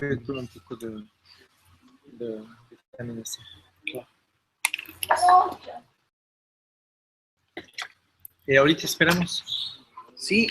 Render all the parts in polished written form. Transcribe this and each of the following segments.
un poco de vitamina C. ¿Y ahorita esperamos? Sí.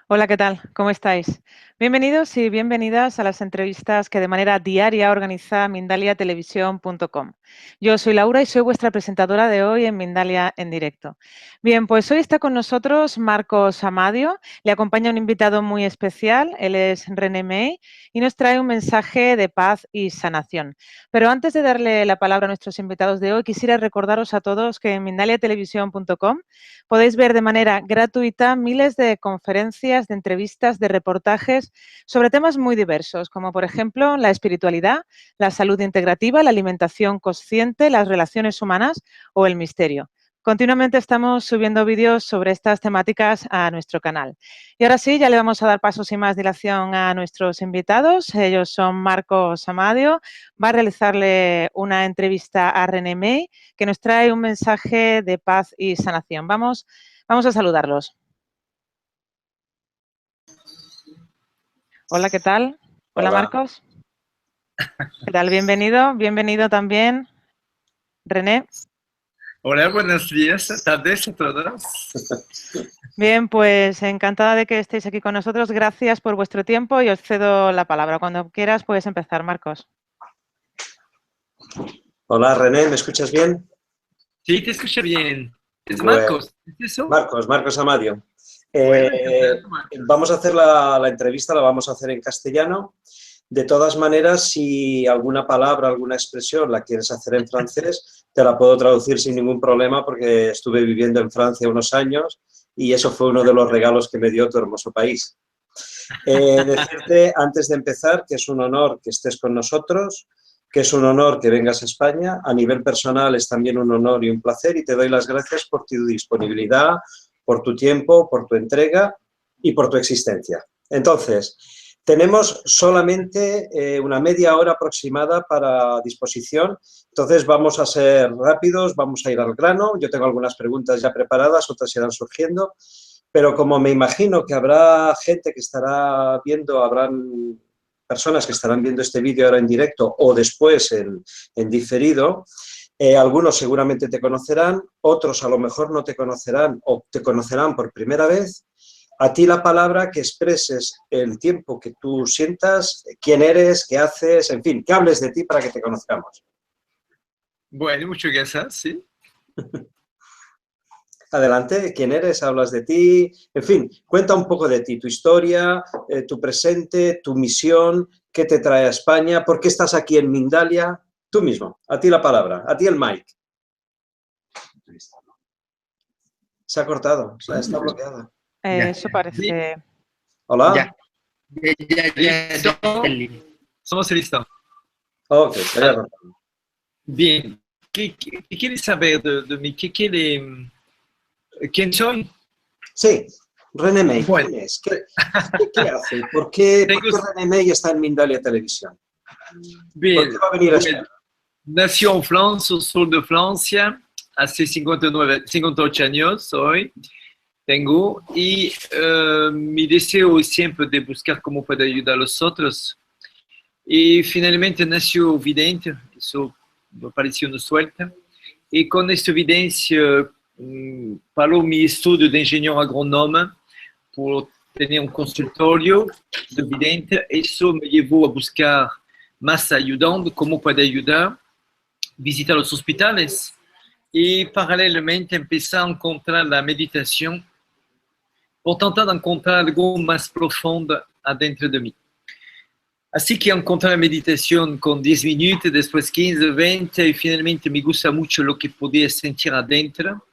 Hola, ¿qué tal? ¿Cómo estáis? Bienvenidos y bienvenidas a las entrevistas que de manera diaria organiza mindaliatelevisión.com. Yo soy Laura y soy vuestra presentadora de hoy en Mindalia en directo. Bien, pues hoy está con nosotros Marcos Amadio, le acompaña un invitado muy especial, él es René May y nos trae un mensaje de paz y sanación. Pero antes de darle la palabra a nuestros invitados de hoy, quisiera recordaros a todos que en mindaliatelevisión.com podéis ver de manera gratuita miles de conferencias, de entrevistas, de reportajes sobre temas muy diversos, como por ejemplo la espiritualidad, la salud integrativa, la alimentación consciente, las relaciones humanas o el misterio. Continuamente estamos subiendo vídeos sobre estas temáticas a nuestro canal. Y ahora sí, ya le vamos a dar paso sin más dilación a nuestros invitados. Ellos son Marcos Amadio, va a realizarle una entrevista a René May, que nos trae un mensaje de paz y sanación. Vamos a saludarlos. Hola, ¿qué tal? Hola, Marcos. ¿Qué tal? Bienvenido. Bienvenido también, René. Hola, buenos días, tardes a todos. Bien, pues encantada de que estéis aquí con nosotros. Gracias por vuestro tiempo y os cedo la palabra. Cuando quieras puedes empezar, Marcos. Hola, René, ¿me escuchas bien? Sí, te escucho bien. ¿Es Bueno, Marcos? ¿Es eso? Marcos Amadio. Bueno, encantado, Marcos. Vamos a hacer la entrevista, la vamos a hacer en castellano. De todas maneras, si alguna palabra, alguna expresión la quieres hacer en francés, te la puedo traducir sin ningún problema porque estuve viviendo en Francia unos años y eso fue uno de los regalos que me dio tu hermoso país. Decirte, antes de empezar, que es un honor que estés con nosotros, que es un honor que vengas a España. A nivel personal es también un honor y un placer y te doy las gracias por tu disponibilidad, por tu tiempo, por tu entrega y por tu existencia. Entonces, tenemos solamente una media hora aproximada para disposición, entonces vamos a ser rápidos, vamos a ir al grano. Yo tengo algunas preguntas ya preparadas, otras irán surgiendo, pero como me imagino que habrá gente que estará viendo, habrán personas que estarán viendo este vídeo ahora en directo o después en diferido, algunos seguramente te conocerán, otros a lo mejor no te conocerán o te conocerán por primera vez. A ti la palabra, que expreses el tiempo que tú sientas, quién eres, qué haces, en fin, que hables de ti para que te conozcamos. Bueno, muchas gracias, sí. Adelante, quién eres, hablas de ti, en fin, cuenta un poco de ti, tu historia, tu presente, tu misión, qué te trae a España, por qué estás aquí en Mindalia, tú mismo, a ti la palabra, a ti el mic. Se ha cortado, está bloqueada. Eso parece... ¿Hola? ¿Listo? Somos listos. Ok, se había cortado. Bien. ¿Qué quieres saber de mí? ¿Quién soy? Sí, René May, Bueno. ¿quién es? ¿Qué hace? ¿Por qué René May está en Mindalia Televisión? Bien. ¿Por qué va a venir a España? Nació en Francia, al sur de Francia, hace 58 años hoy tengo, y mi deseo es siempre de buscar cómo puedo ayudar a los otros. Y finalmente nació vidente, eso me pareció una suerte. Y con esta evidencia paró mi estudio de ingeniero agrónomo por tener un consultorio de vidente. Eso me llevó a buscar más ayudando, cómo puedo ayudar, visitar los hospitales y paralelamente empezar a encontrar la meditación por tratar de encontrar algo más profundo adentro de mí. Así que encontré la meditación con 10 minutos, después 15, 20 y finalmente me gusta mucho lo que podía sentir adentro.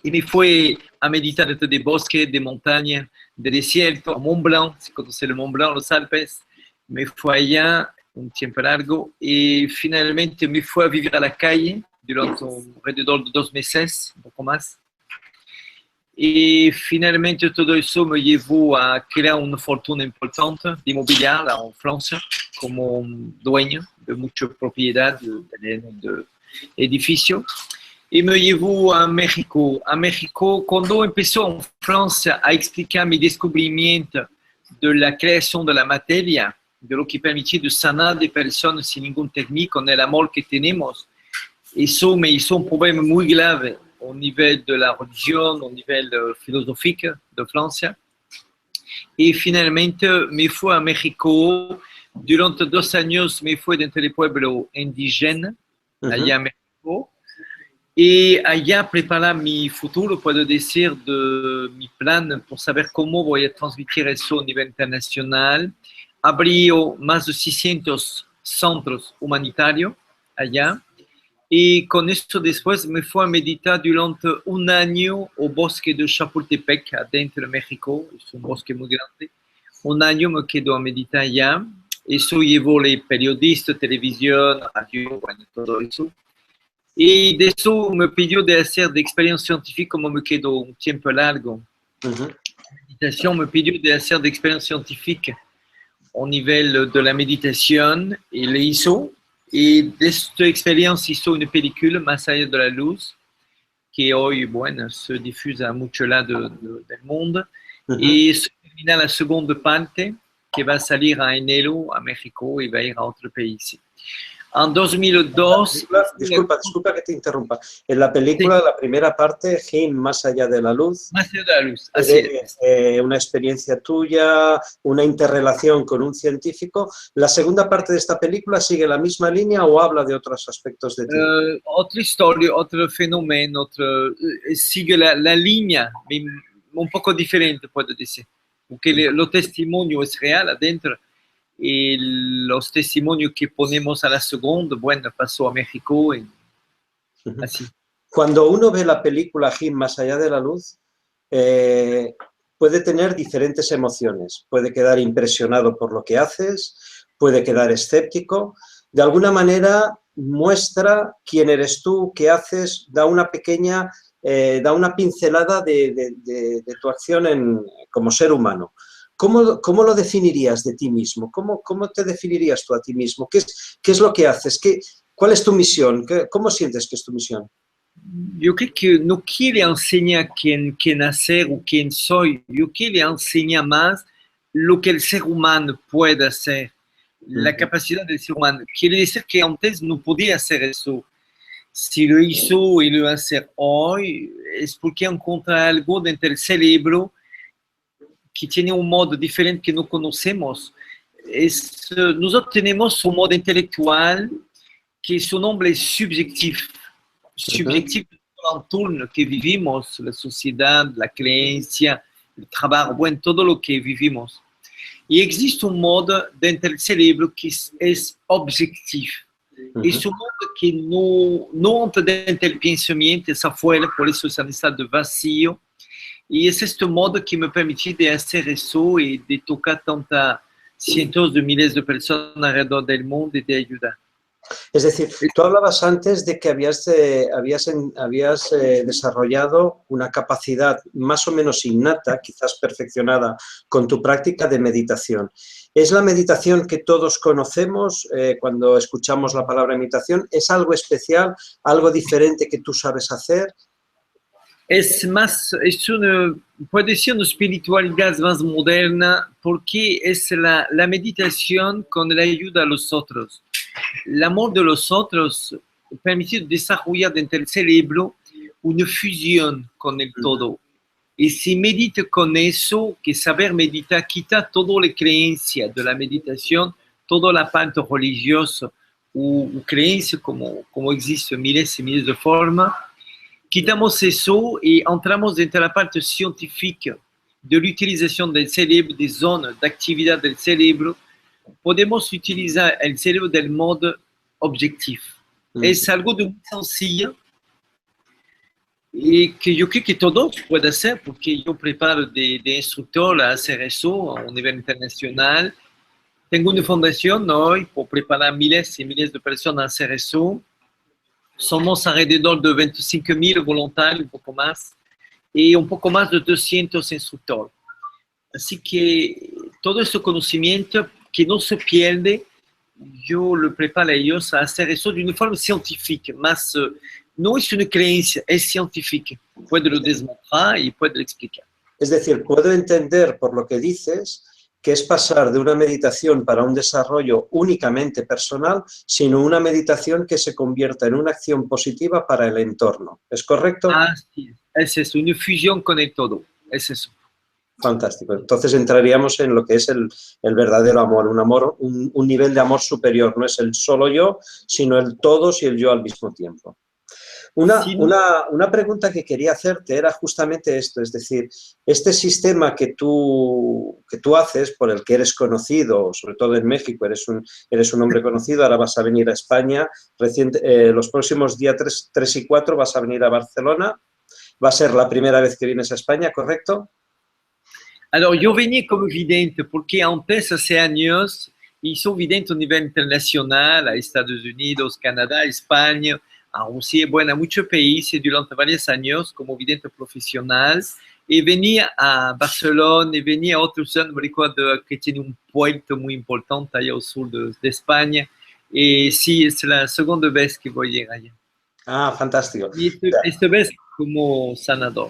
Y me fui a meditar dentro de bosque, de montaña, de desierto, a Mont Blanc, si conoce el Mont Blanc, los Alpes. Me fui allá un tiempo largo y finalmente me fui a vivir a la calle durante alrededor de 2 meses, un poco más. Y finalmente todo eso me llevó a crear una fortuna importante de inmobiliaria en Francia como dueño de mucha propiedad de edificios. et me llevó a México. A México, cuando empezó en Francia a explicar mi descubrimiento de la creación de la materia, de lo que permitía de sanar des personas sin ningún técnico, con el amor que tenemos, eso me hizo un problema muy grave au nivel de la religión, au nivel philosophique de Francia. Y finalmente me fui a México. Durante 2 años me fui dentro del pueblo indígena, allá en México. Y allá preparar mi futuro, puedo decir, de mi plan por saber cómo voy a transmitir eso a nivel internacional. Abrió más de 600 centros humanitarios allá. Y con esto después me fui a meditar durante 1 año al bosque de Chapultepec, adentro de México. Es un bosque muy grande. 1 año me quedo a meditar allá. Eso llevó los periodistas, televisión, radio, bueno, todo eso. Y de eso me pidió de hacer de experiencia científica, como me quedo un tiempo largo. La meditación me pidió de hacer de experiencia científica a nivel de la meditación y le hizo. Y de esta experiencia hizo una película, Más allá de la luz, que hoy, bueno, se difusa a muchos lados del mundo. Y se termina la segunda parte, que va a salir en enero a México y va a ir a otro país. En 2002... Disculpa que te interrumpa. En la película, sí, la primera parte, Jim, Más allá de la luz, Más allá de la luz, así es. Una experiencia tuya, una interrelación con un científico. ¿La segunda parte de esta película sigue la misma línea o habla de otros aspectos de ti? Otra historia, otro fenómeno, sigue la línea, un poco diferente, puedo decir. Porque el testimonio es real adentro. Y los testimonios que ponemos a la segunda, bueno, pasó a México y así. Cuando uno ve la película Jim, Más allá de la luz, puede tener diferentes emociones. Puede quedar impresionado por lo que haces, puede quedar escéptico. De alguna manera muestra quién eres tú, qué haces, da una pequeña, da una pincelada de tu acción como ser humano. ¿Cómo lo definirías de ti mismo? ¿Cómo te definirías tú a ti mismo? ¿Qué es lo que haces? ¿Cuál es tu misión? ¿Cómo sientes que es tu misión? Yo creo que no quiere enseñar quién hacer o quién soy. Yo quiero enseñar más lo que el ser humano puede hacer, la capacidad del ser humano. Quiere decir que antes no podía hacer eso. Si lo hizo y lo va a hacer hoy, es porque encuentra algo dentro del cerebro que tiene un modo diferente que no conocemos. Nosotros tenemos un modo intelectual que su nombre es subjetivo. Subjetivo de todo el entorno que vivimos, la sociedad, la creencia, el trabajo, bueno, todo lo que vivimos. Y existe un modo dentro del cerebro que es objetivo. Es un modo que no entra dentro del pensamiento, es afuera, por eso es un estado de vacío. Y es este modo que me permite de hacer eso y de tocar tantas cientos de miles de personas alrededor del mundo y de ayudar. Es decir, tú hablabas antes de que habías desarrollado una capacidad más o menos innata, quizás perfeccionada, con tu práctica de meditación. ¿Es la meditación que todos conocemos cuando escuchamos la palabra meditación? ¿Es algo especial, algo diferente que tú sabes hacer? Es puede ser una espiritualidad más moderna porque es la meditación con la ayuda a los otros. El amor de los otros permite desarrollar dentro del cerebro una fusión con el todo. Y si medita con eso, que saber meditar quita toda la creencia de la meditación, toda la parte religiosa o creencia como existe miles y miles de formas. Quitamos eso y entramos dentro de la parte científica de la utilización del cerebro, de zonas de actividad del cerebro. Podemos utilizar el cerebro del modo objetivo. Es algo de muy sencillo y que yo creo que todos pueden hacer porque yo preparo de instructor a hacer eso a un nivel internacional. Tengo una fundación hoy por preparar miles y miles de personas a hacer eso. Somos alrededor de 25.000 voluntarios, un poco más, y un poco más de 200 instructores. Así que todo ese conocimiento que no se pierde, yo lo preparo a ellos a hacer eso de una forma científica, más no es una creencia, es científica. Puede lo demostrar y puede explicar. Es decir, puedo entender por lo que dices que es pasar de una meditación para un desarrollo únicamente personal, sino una meditación que se convierta en una acción positiva para el entorno. ¿Es correcto? Así es eso, una fusión con el todo, es eso. Fantástico. Entonces entraríamos en lo que es el verdadero amor, un nivel de amor superior. No es el solo yo, sino el todos y el yo al mismo tiempo. Una pregunta que quería hacerte era justamente esto, es decir, este sistema que tú haces, por el que eres conocido, sobre todo en México, eres un hombre conocido, ahora vas a venir a España, los próximos días 3 y 4 vas a venir a Barcelona, va a ser la primera vez que vienes a España, ¿correcto? Alors, yo venía como vidente porque antes, hace años, hizo vidente a nivel internacional, a Estados Unidos, Canadá, España, a Rusia, bueno, a muchos países durante varios años como vidente profesional. Y venía a Barcelona y venía a otros años, me recuerdo que tiene un puerto muy importante allá al sur de España. Y sí, es la segunda vez que voy a ir allá. Ah, fantástico. Y esta vez como sanador.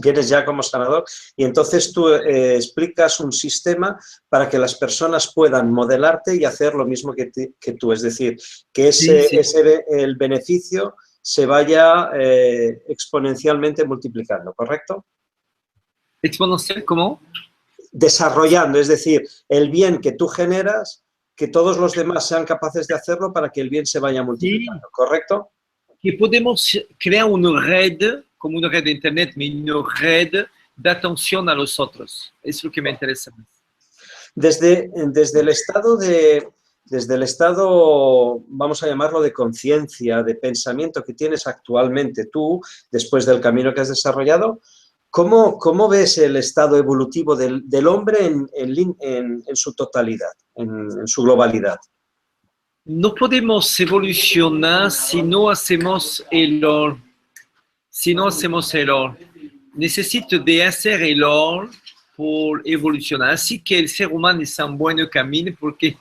Vienes ya como sanador y entonces tú explicas un sistema para que las personas puedan modelarte y hacer lo mismo que tú, es decir, que el beneficio se vaya exponencialmente multiplicando, ¿correcto? ¿Exponencial cómo? Desarrollando, es decir, el bien que tú generas, que todos los demás sean capaces de hacerlo para que el bien se vaya multiplicando, ¿correcto? Que podemos crear una red, como una red de internet, pero una red de atención a los otros. Es lo que me interesa más. Desde el estado, vamos a llamarlo de conciencia, de pensamiento que tienes actualmente tú, después del camino que has desarrollado, ¿cómo ves el estado evolutivo del hombre en su totalidad, en su globalidad? No podemos evolucionar si no hacemos error. Necesito de hacer error por evolucionar. Así que el ser humano es un buen camino porque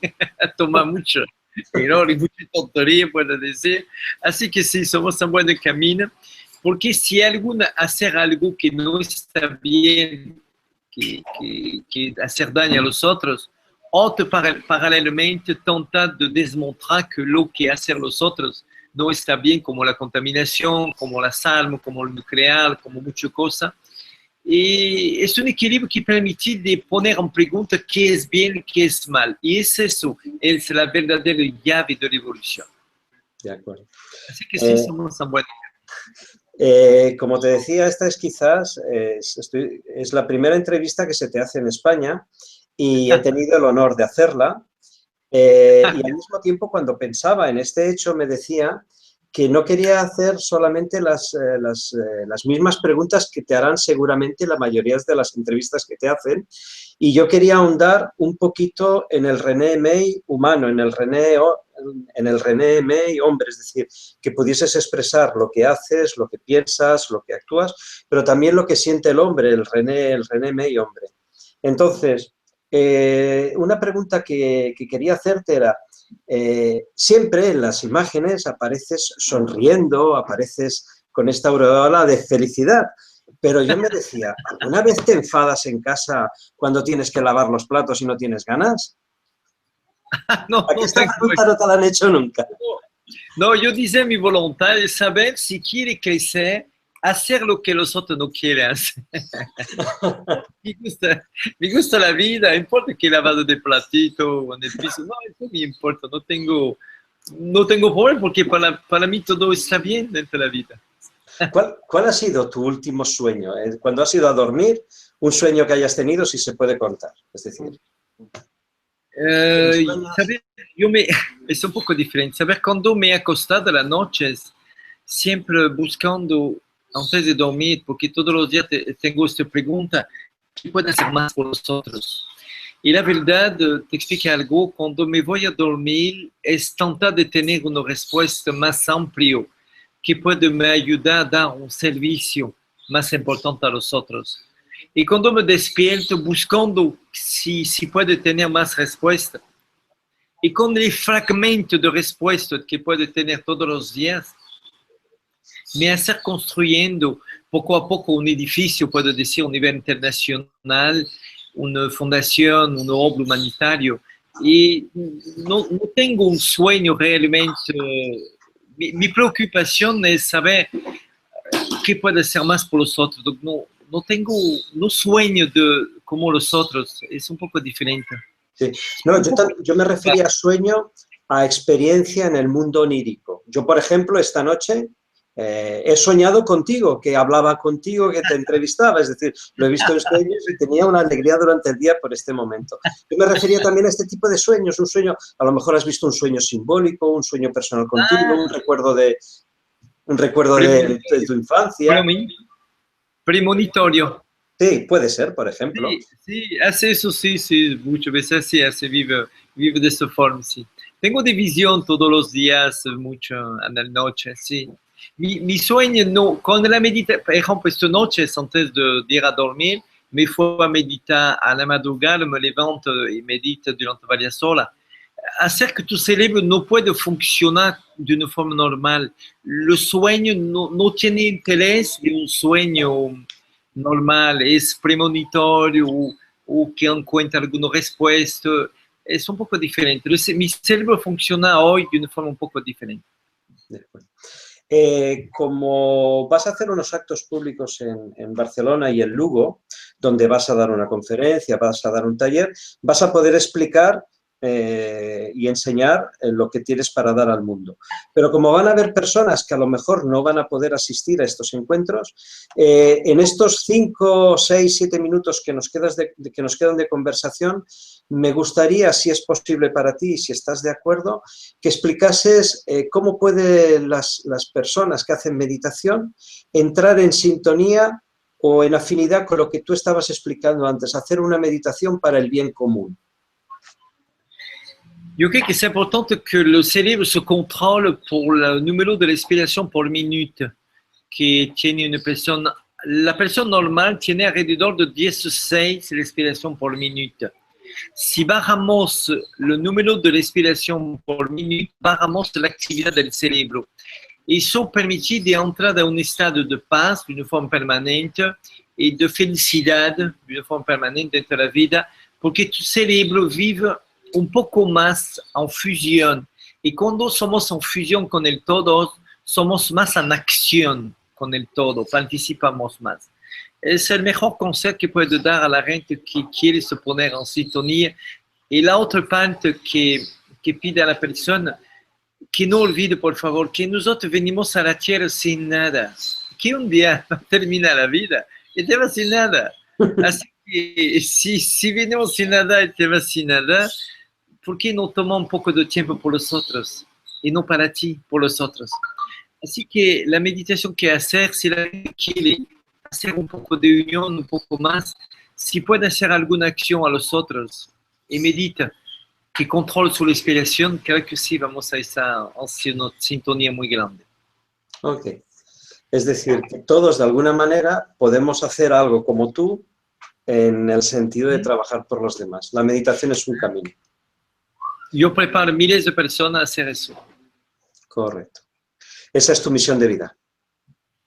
toma mucho error y mucha tontería, puedo decir. Así que sí, somos un buen camino. Porque si alguna hacer algo que no está bien, que hacer daño a los otros, otro paralelamente trata de demostrar que lo que hacen los otros no está bien, como la contaminación, como la sal, como el nuclear, como muchas cosas. Y es un equilibrio que permite de poner en pregunta qué es bien y qué es mal. Y es eso, es la verdadera llave de la evolución. De acuerdo. Así que sí, somos un buen. Como te decía, esta es quizás es la primera entrevista que se te hace en España y he tenido el honor de hacerla. Y al mismo tiempo, cuando pensaba en este hecho, me decía que no quería hacer solamente las mismas preguntas que te harán seguramente la mayoría de las entrevistas que te hacen, y yo quería ahondar un poquito en el René May humano, en el René May hombre, es decir, que pudieses expresar lo que haces, lo que piensas, lo que actúas, pero también lo que siente el hombre, el René May hombre. Entonces, una pregunta que quería hacerte era, siempre en las imágenes apareces sonriendo, apareces con esta aureola de felicidad, pero yo me decía, ¿alguna vez te enfadas en casa cuando tienes que lavar los platos y no tienes ganas? No, ¿A qué esta pregunta no te la han hecho nunca? No, yo decía mi voluntad es saber si quiere crecer, hacer lo que los otros no quieren hacer. me gusta la vida, no importa que lavado de platito o en el piso, no, eso me importa, no tengo problema porque para mí todo está bien dentro de la vida. ¿Cuál ha sido tu último sueño? Cuando has ido a dormir, un sueño que hayas tenido, si se puede contar, es decir... saber, es un poco diferente. Saber cuando me he acostado a las noches, siempre buscando antes de dormir, porque todos los días tengo esta pregunta, ¿qué puedo hacer más por los otros? Y la verdad, te explico algo, cuando me voy a dormir, es tratar de tener una respuesta más amplia que puede me ayudar a dar un servicio más importante a los otros. Y cuando me despierto, buscando si puede tener más respuesta. Y con el fragmento de respuesta que puede tener todos los días, me hacer construyendo poco a poco un edificio, puedo decir, a nivel internacional, una fundación, una obra humanitaria. Y no tengo un sueño realmente. Mi preocupación es saber qué puede hacer más por los otros. No tengo, no sueño como los otros, es un poco diferente. Sí. No, yo me refería a sueño, a experiencia en el mundo onírico. Yo, por ejemplo, esta noche he soñado contigo, que hablaba contigo, que te entrevistaba, es decir, lo he visto en sueños y tenía una alegría durante el día por este momento. Yo me refería también a este tipo de sueños, un sueño, a lo mejor has visto un sueño simbólico, un sueño personal contigo, un recuerdo de tu infancia. Premonitorio. Sí, puede ser, por ejemplo. Sí, hace eso sí, muchas veces sí, hace vive de esa forma, sí. Tengo de visión todos los días, mucho en la noche, sí. Mi sueño, no, con la meditación, por ejemplo, esta noche, antes de ir a dormir, me fui a meditar a la madrugada, me levanto y medito durante varias horas. Hacer que tu cerebro no puede funcionar de una forma normal. El sueño no tiene interés de un sueño normal, es premonitorio o que encuentra alguna respuesta. Es un poco diferente. Mi cerebro funciona hoy de una forma un poco diferente. Como vas a hacer unos actos públicos en Barcelona y en Lugo, donde vas a dar una conferencia, vas a dar un taller, vas a poder explicar y enseñar lo que tienes para dar al mundo. Pero como van a haber personas que a lo mejor no van a poder asistir a estos encuentros, en estos 5, 6, 7 minutos que nos quedan de conversación, me gustaría, si es posible para ti, si estás de acuerdo, que explicases cómo pueden las personas que hacen meditación entrar en sintonía o en afinidad con lo que tú estabas explicando antes, hacer una meditación para el bien común. Yo creo que es importante que el cerebro se controle por el número de respiración por minuto que tiene una persona. La persona normal tiene alrededor de 16 respiraciones por minuto. Si bajamos el número de respiración por minuto, bajamos la actividad del cerebro. Eso permite de entrar a un estado de paz de una forma permanente y de felicidad de una forma permanente dentro de la vida, porque tu cerebro vive un poco más en fusión. Y cuando somos en fusión con el todo, somos más en acción con el todo, participamos más. Es el mejor consejo que puedo dar a la gente que quiere se poner en sintonía. Y la otra parte que pide a la persona, que no olvide, por favor, que nosotros venimos a la tierra sin nada. Que un día termina la vida y te vas sin nada. Así que si venimos sin nada y te vas sin nada, ¿por qué no tomar un poco de tiempo por los otros? Y no para ti, por los otros. Así que la meditación que hacer, si la gente quiere hacer un poco de unión, un poco más, si puede hacer alguna acción a los otros y medita, que controle su respiración, creo que sí vamos a estar en una sintonía muy grande. Ok. Es decir, que todos de alguna manera podemos hacer algo como tú en el sentido de trabajar por los demás. La meditación es un camino. Yo preparo miles de personas a hacer eso. Correcto. Esa es tu misión de vida.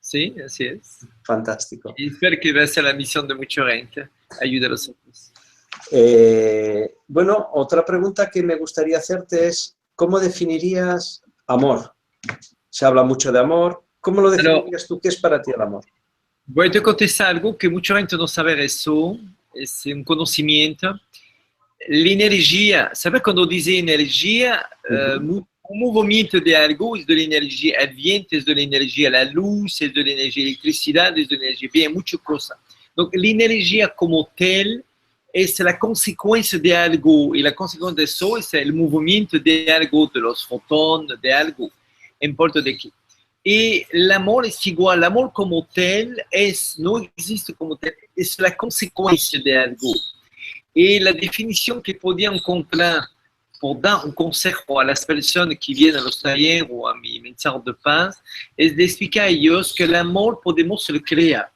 Sí, así es. Fantástico. Y espero que va a ser la misión de mucha gente, ayudar a los otros. Bueno, otra pregunta que me gustaría hacerte es, ¿cómo definirías amor? Se habla mucho de amor. ¿Cómo lo definirías tú? ¿Qué es para ti el amor? Voy a contestar algo que mucha gente no sabe eso, es un conocimiento. La energía, ¿sabes cuando dice energía? Un movimiento de algo es de la energía, el viento es de la energía, la luz es de la energía, la electricidad es de la energía, bien, muchas cosas. Entonces, la energía como tal es la consecuencia de algo, y la consecuencia de eso es el movimiento de algo, de los fotones, de algo, no importa de qué. Y el amor es igual, el amor como tal no existe como tal, es la consecuencia de algo. Y la definición que podía encontrar por dar un consejo a las personas que vienen a los talleres o a mi mensaje de paz es de explicar a ellos que el amor podemos lo crear.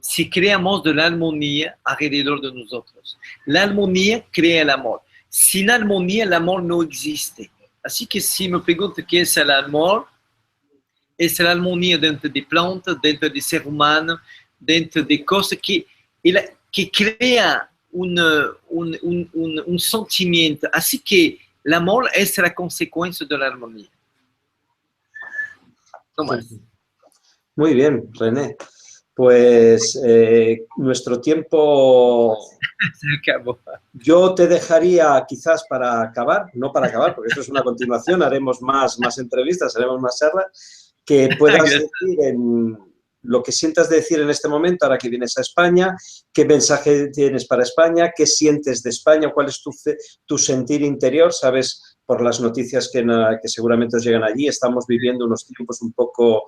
Si creamos de la armonía alrededor de nosotros. La armonía crea el amor. Sin armonía, el amor no existe. Así que si me pregunto qué es el amor, es la armonía dentro de plantas, dentro de ser humano, dentro de cosas que crea un sentimiento. Así que el amor es la consecuencia de la armonía. No más. Muy bien, René. Pues nuestro tiempo... Se acabó. Yo te dejaría quizás para acabar, no para acabar, porque esto es una continuación, haremos más entrevistas, haremos más charlas, que puedas decir en lo que sientas decir en este momento, ahora que vienes a España, qué mensaje tienes para España, qué sientes de España, cuál es tu sentir interior, sabes, por las noticias que seguramente os llegan allí, estamos viviendo unos tiempos un poco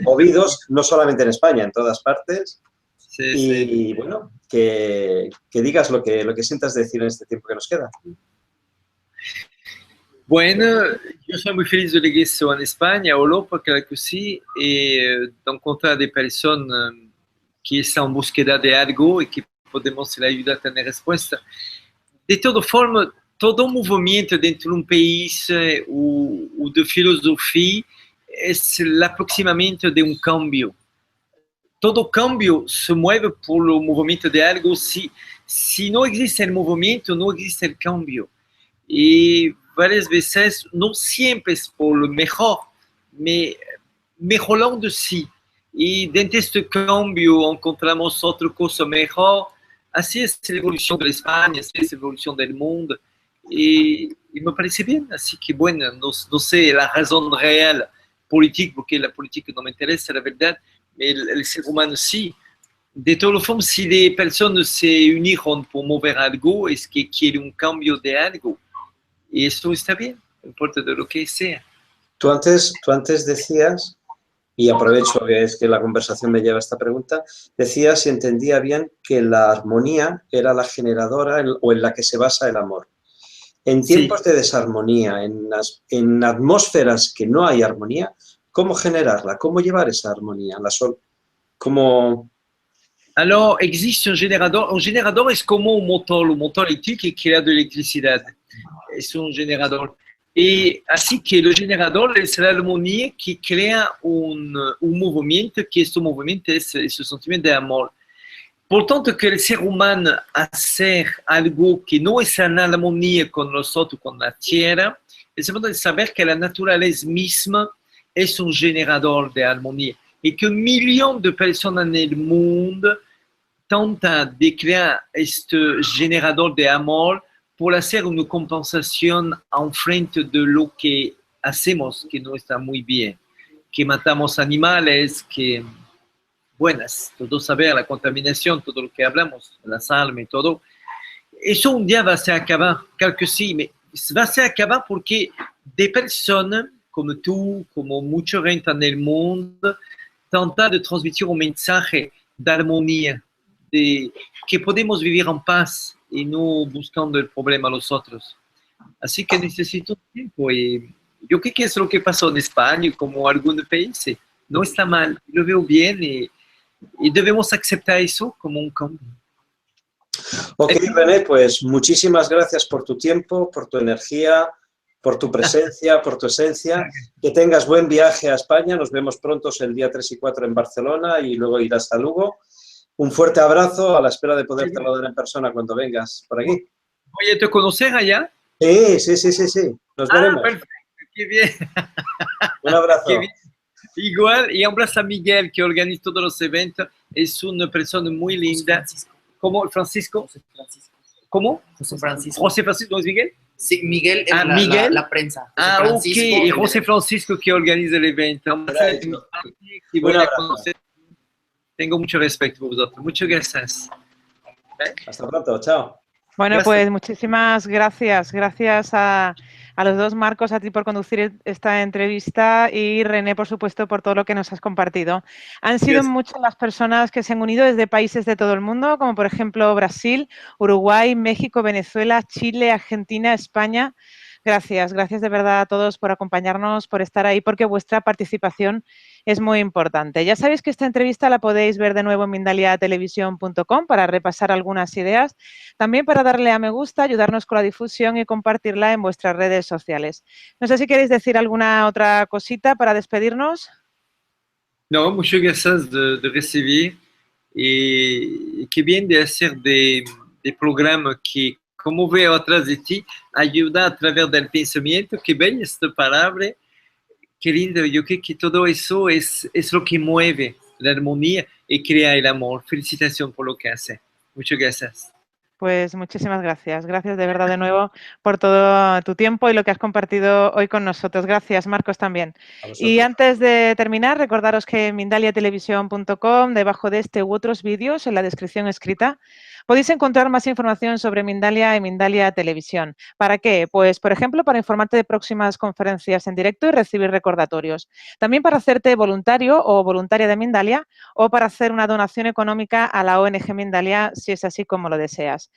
movidos, no solamente en España, en todas partes. Y bueno, que digas lo que sientas decir en este tiempo que nos queda. Bueno, yo soy muy feliz de regreso en España, Europa, claro que sí, y de encontrar de personas que están en búsqueda de algo y que podemos le ayudar a tener respuesta. De todas formas, todo movimiento dentro de un país o de filosofía es el aproximamiento de un cambio. Todo cambio se mueve por el movimiento de algo. Si no existe el movimiento, no existe el cambio. Y varias veces, no siempre es por lo mejor, mejorando sí. Y dentro de este cambio encontramos otra cosa mejor. Así es la evolución de España, así es la evolución del mundo. Y me parece bien. Así que bueno, no sé la razón real política, porque la política no me interesa, la verdad. El ser humano sí. De todas formas, si las personas se unieron por mover algo, es que quieren un cambio de algo. Y eso está bien, no importa de lo que sea. Tú antes decías, y aprovecho que es que la conversación me lleva a esta pregunta, decías, si entendía bien, que la armonía era la generadora o en la que se basa el amor. En tiempos de desarmonía, en atmósferas que no hay armonía, ¿cómo generarla? ¿Cómo llevar esa armonía? ¿Cómo...? Alors, existe un generador. Un generador es como un motor eléctrico que crea de electricidad. Es un generador. Y así que el generador es la armonía que crea un movimiento, que este movimiento es ese sentimiento de amor. Por tanto, que el ser humano hacer algo que no es en armonía con nosotros, con la tierra, es importante saber que la naturaleza misma es un generador de armonía y que 1 millón de personas en el mundo tentan de crear este generador de amor por hacer una compensación en frente de lo que hacemos que no está muy bien, que matamos animales, que buenas, todo saber, la contaminación, todo lo que hablamos, las almas y todo. Eso un día va a se acabar, claro que sí, va a se acabar porque de personas como tú, como mucha gente en el mundo, tentan de transmitir un mensaje de armonía, de que podemos vivir en paz y no buscando el problema a los otros. Así que necesito tiempo y yo creo que es lo que pasó en España como algunos países. No está mal, lo veo bien y debemos aceptar eso como un cambio. Ok, René, pues muchísimas gracias por tu tiempo, por tu energía, por tu presencia, por tu esencia. Que tengas buen viaje a España. Nos vemos pronto el día 3 y 4 en Barcelona y luego irás a Lugo. Un fuerte abrazo a la espera de poder saludar en persona cuando vengas por aquí. Oye, ¿te conoces allá? Sí. Nos veremos. Perfecto, qué bien. Un abrazo. Qué bien. Igual, y un abrazo a Miguel, que organiza todos los eventos. Es una persona muy linda. ¿Cómo? ¿Francisco? ¿Cómo? José Francisco. ¿José Francisco no es Miguel? Sí, Miguel es Miguel. la prensa. Ok. Y José Francisco que organiza el evento. Y voy a conocer. Tengo mucho respeto por vosotros. Muchas gracias. Hasta pronto. Chao. Bueno, Gracias. pues muchísimas gracias. Gracias a los dos, Marcos, a ti por conducir esta entrevista y René, por supuesto, por todo lo que nos has compartido. Han sido muchas las personas que se han unido desde países de todo el mundo, como por ejemplo Brasil, Uruguay, México, Venezuela, Chile, Argentina, España. Gracias, gracias de verdad a todos por acompañarnos, por estar ahí, porque vuestra participación es muy importante. Ya sabéis que esta entrevista la podéis ver de nuevo en mindaliatelevisión.com para repasar algunas ideas, también para darle a me gusta, ayudarnos con la difusión y compartirla en vuestras redes sociales. No sé si queréis decir alguna otra cosita para despedirnos. No, muchas gracias de recibir y qué bien de hacer de programas que, como veo atrás de ti, ayuda a través del pensamiento. Qué bella esta palabra, qué lindo. Yo creo que todo eso es lo que mueve la armonía y crea el amor. Felicitaciones por lo que hace. Muchas gracias. Pues muchísimas gracias. Gracias de verdad de nuevo por todo tu tiempo y lo que has compartido hoy con nosotros. Gracias, Marcos, también. Y antes de terminar, recordaros que en mindaliatelevisión.com, debajo de este u otros vídeos, en la descripción escrita, podéis encontrar más información sobre Mindalia y Mindalia Televisión. ¿Para qué? Pues, por ejemplo, para informarte de próximas conferencias en directo y recibir recordatorios. También para hacerte voluntario o voluntaria de Mindalia o para hacer una donación económica a la ONG Mindalia, si es así como lo deseas.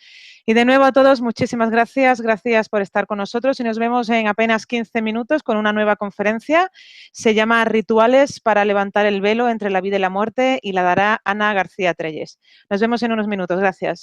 Y de nuevo a todos, muchísimas gracias. Gracias por estar con nosotros y nos vemos en apenas 15 minutos con una nueva conferencia. Se llama Rituales para levantar el velo entre la vida y la muerte y la dará Ana García Trelles. Nos vemos en unos minutos. Gracias.